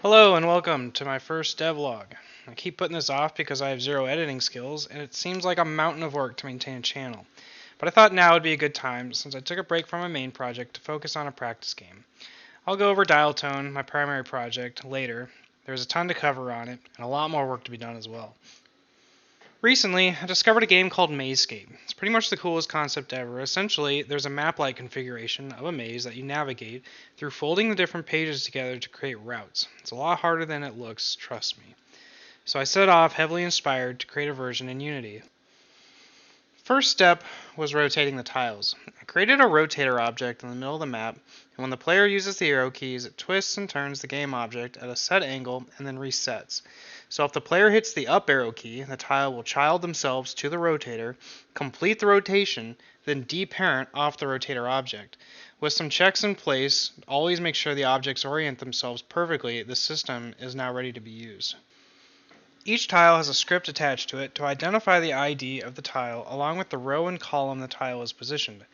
Hello and welcome to my first devlog. I keep putting this off because I have zero editing skills and it seems like a mountain of work to maintain a channel. But I thought now would be a good time since I took a break from my main project to focus on a practice game. I'll go over Dial Tone, my primary project, later. There's a ton to cover on it and a lot more work to be done as well. Recently, I discovered a game called Mazescape. It's pretty much the coolest concept ever. Essentially, there's a map-like configuration of a maze that you navigate through folding the different pages together to create routes. It's a lot harder than it looks, trust me. So I set off heavily inspired to create a version in Unity. First step was rotating the tiles. I created a rotator object in the middle of the map, and when the player uses the arrow keys, it twists and turns the game object at a set angle and then resets. So if the player hits the up arrow key, the tile will child themselves to the rotator, complete the rotation, then deparent off the rotator object. With some checks in place, always make sure the objects orient themselves perfectly, the system is now ready to be used. Each tile has a script attached to it to identify the ID of the tile along with the row and column the tile is positioned.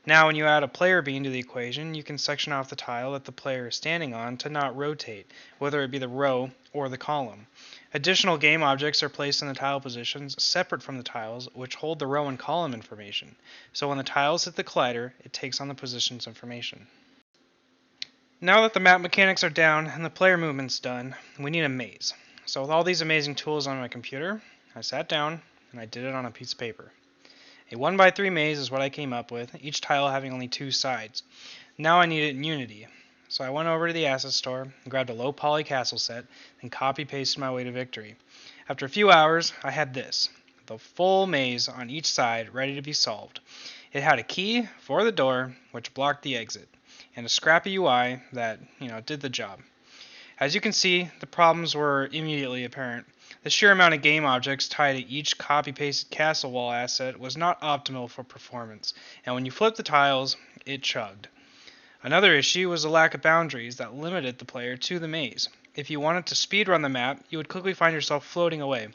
Now when you add a player bean to the equation, you can section off the tile that the player is standing on to not rotate, whether it be the row or the column. Additional game objects are placed in the tile positions separate from the tiles, which hold the row and column information. So when the tiles hit the collider, it takes on the positions information. Now that the map mechanics are down and the player movement's done, we need a maze. So with all these amazing tools on my computer, I sat down and I did it on a piece of paper. A 1x3 maze is what I came up with, each tile having only two sides. Now I need it in Unity. So I went over to the asset store and grabbed a low poly castle set and copy pasted my way to victory. After a few hours, I had this, the full maze on each side ready to be solved. It had a key for the door, which blocked the exit, and a scrappy UI that, did the job. As you can see, the problems were immediately apparent. The sheer amount of game objects tied to each copy-pasted castle wall asset was not optimal for performance, and when you flipped the tiles, it chugged. Another issue was the lack of boundaries that limited the player to the maze. If you wanted to speedrun the map, you would quickly find yourself floating away.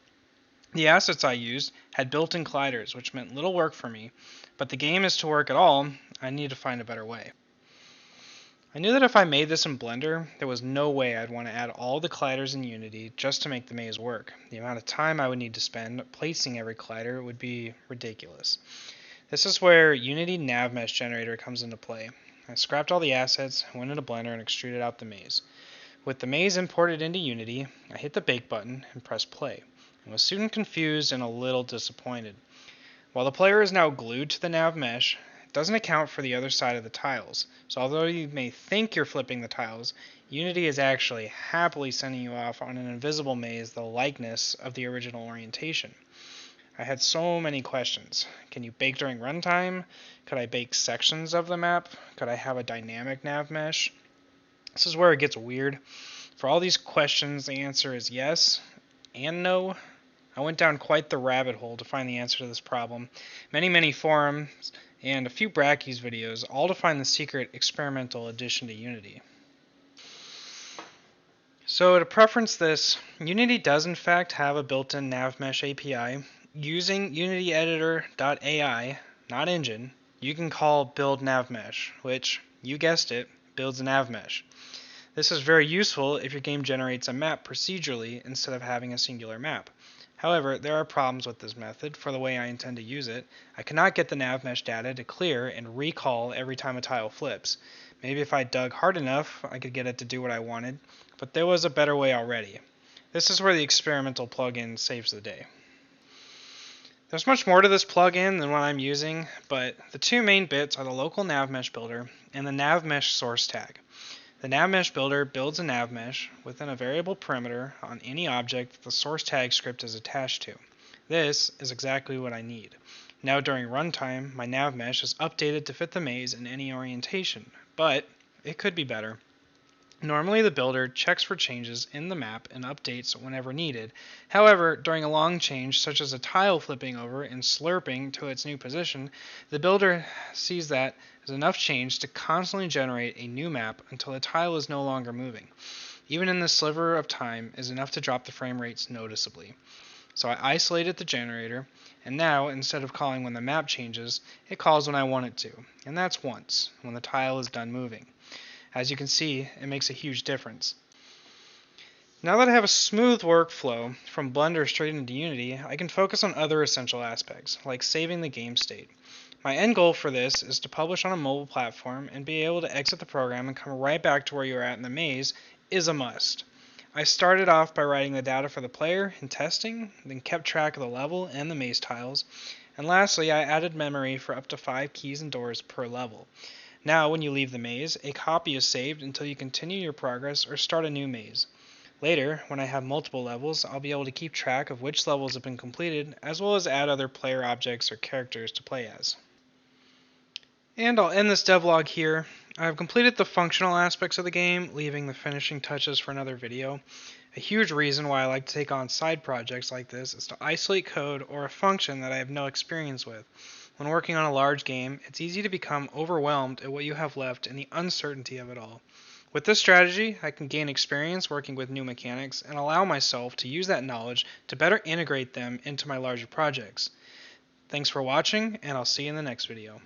The assets I used had built-in colliders, which meant little work for me, but the game is to work at all, I need to find a better way. I knew that if I made this in Blender, there was no way I'd want to add all the colliders in Unity just to make the maze work. The amount of time I would need to spend placing every collider would be ridiculous. This is where Unity NavMesh generator comes into play. I scrapped all the assets, went into Blender, and extruded out the maze. With the maze imported into Unity, I hit the bake button and pressed play, and was soon confused and a little disappointed. While the player is now glued to the NavMesh, doesn't account for the other side of the tiles. So although you may think you're flipping the tiles, Unity is actually happily sending you off on an invisible maze the likeness of the original orientation. I had so many questions. Can you bake during runtime? Could I bake sections of the map? Could I have a dynamic nav mesh? This is where it gets weird. For all these questions, the answer is yes and no. I went down quite the rabbit hole to find the answer to this problem. Many forums and a few Brackeys videos, all to find the secret experimental addition to Unity. So to preference this, Unity does in fact have a built-in NavMesh API. Using unityeditor.ai, not engine, you can call build NavMesh, which, you guessed it, builds a NavMesh. This is very useful if your game generates a map procedurally instead of having a singular map. However, there are problems with this method for the way I intend to use it. I cannot get the NavMesh data to clear and recall every time a tile flips. Maybe if I dug hard enough, I could get it to do what I wanted, but there was a better way already. This is where the experimental plugin saves the day. There's much more to this plugin than what I'm using, but the two main bits are the local NavMesh builder and the NavMesh source tag. The NavMesh builder builds a NavMesh within a variable perimeter on any object that the source tag script is attached to. This is exactly what I need. Now during runtime, my NavMesh is updated to fit the maze in any orientation, but it could be better. Normally the builder checks for changes in the map and updates whenever needed. However, during a long change, such as a tile flipping over and slurping to its new position, the builder sees that as enough change to constantly generate a new map until the tile is no longer moving. Even in this sliver of time is enough to drop the frame rates noticeably. So I isolated the generator, and now instead of calling when the map changes, it calls when I want it to, and that's once, when the tile is done moving. As you can see, it makes a huge difference. Now that I have a smooth workflow from Blender straight into Unity, I can focus on other essential aspects, like saving the game state. My end goal for this is to publish on a mobile platform, and be able to exit the program and come right back to where you are at in the maze is a must. I started off by writing the data for the player and testing, then kept track of the level and the maze tiles, and lastly I added memory for up to 5 keys and doors per level. Now when you leave the maze, a copy is saved until you continue your progress or start a new maze. Later, when I have multiple levels, I'll be able to keep track of which levels have been completed, as well as add other player objects or characters to play as. And I'll end this devlog here. I've completed the functional aspects of the game, leaving the finishing touches for another video. A huge reason why I like to take on side projects like this is to isolate code or a function that I have no experience with. When working on a large game, it's easy to become overwhelmed at what you have left and the uncertainty of it all. With this strategy, I can gain experience working with new mechanics and allow myself to use that knowledge to better integrate them into my larger projects. Thanks for watching, and I'll see you in the next video.